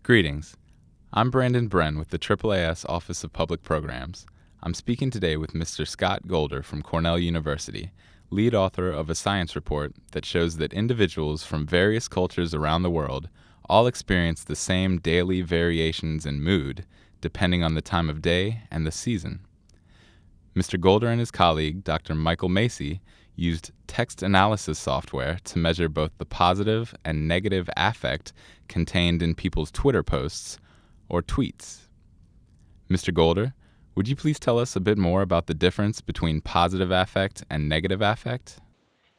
Greetings. I'm Brandon Bren with the AAAS Office of Public Programs. I'm speaking today with Mr. Scott Golder from Cornell University, lead author of a science report that shows that individuals from various cultures around the world all experience the same daily variations in mood depending on the time of day and the season. Mr. Golder and his colleague, Dr. Michael Macy, used text analysis software to measure both the positive and negative affect contained in people's Twitter posts, or tweets. Mr. Golder, would you please tell us a bit more about the difference between positive affect and negative affect?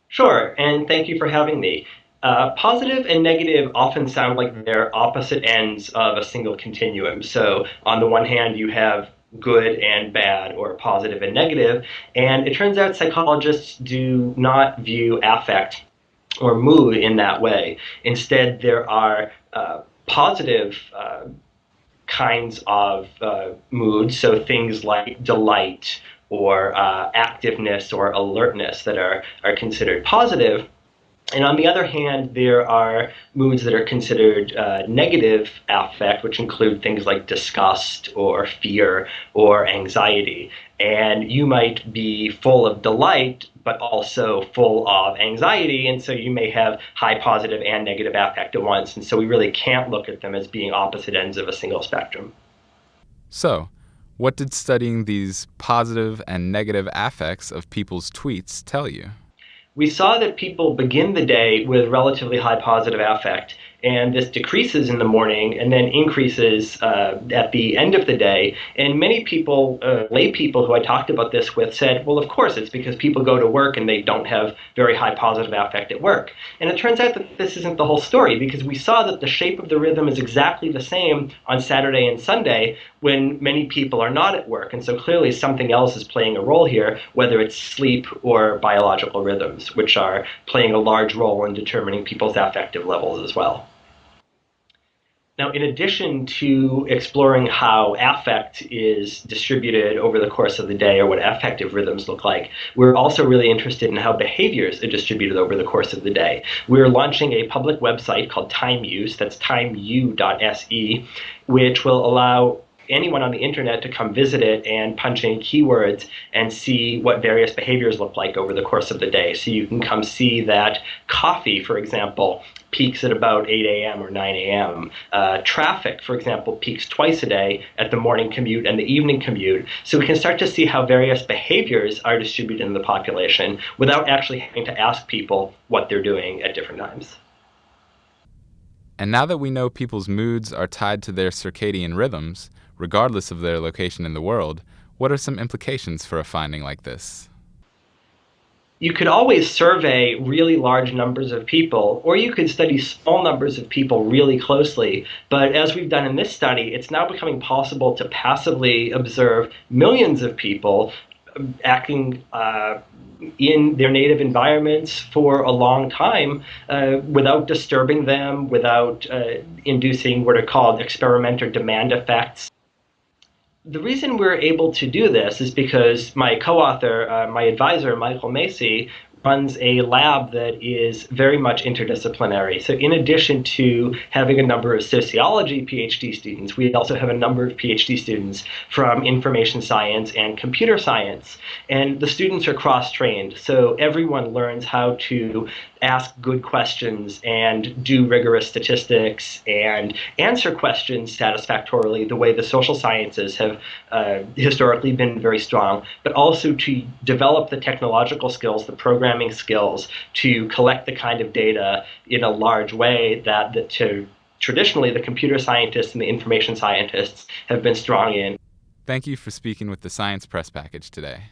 Sure, and thank you for having me. Positive and negative often sound like they're opposite ends of a single continuum. So on the one hand, you have good and bad, or positive and negative, and it turns out psychologists do not view affect or mood in that way. Instead, there are positive kinds of moods, so things like delight or activeness or alertness that are considered positive. And on the other hand, there are moods that are considered negative affect, which include things like disgust or fear or anxiety. And you might be full of delight, but also full of anxiety, and so you may have high positive and negative affect at once. And so we really can't look at them as being opposite ends of a single spectrum. So, what did studying these positive and negative affects of people's tweets tell you? We saw that people begin the day with relatively high positive affect, and this decreases in the morning and then increases at the end of the day. And many people, lay people who I talked about this with, said, well, of course, it's because people go to work and they don't have very high positive affect at work. And it turns out that this isn't the whole story, because we saw that the shape of the rhythm is exactly the same on Saturday and Sunday when many people are not at work. And so clearly something else is playing a role here, whether it's sleep or biological rhythms, which are playing a large role in determining people's affective levels as well. Now, in addition to exploring how affect is distributed over the course of the day, or what affective rhythms look like, we're also really interested in how behaviors are distributed over the course of the day. We're launching a public website called TimeU, that's timeu.se, which will allow anyone on the internet to come visit it and punch in keywords and see what various behaviors look like over the course of the day. So you can come see that coffee, for example, peaks at about 8 a.m. or 9 a.m. Traffic, for example, peaks twice a day at the morning commute and the evening commute. So we can start to see how various behaviors are distributed in the population without actually having to ask people what they're doing at different times. And now that we know people's moods are tied to their circadian rhythms, regardless of their location in the world, what are some implications for a finding like this? You could always survey really large numbers of people, or you could study small numbers of people really closely. But as we've done in this study, it's now becoming possible to passively observe millions of people acting in their native environments for a long time without disturbing them, without inducing what are called experimenter demand effects. The reason we're able to do this is because my co-author, my advisor, Michael Macy, runs a lab that is very much interdisciplinary. So in addition to having a number of sociology PhD students, we also have a number of PhD students from information science and computer science. And the students are cross-trained, so everyone learns how to ask good questions and do rigorous statistics and answer questions satisfactorily the way the social sciences have historically been very strong, but also to develop the technological skills, the programming skills, to collect the kind of data in a large way that traditionally the computer scientists and the information scientists have been strong in. Thank you for speaking with the Science Press Package today.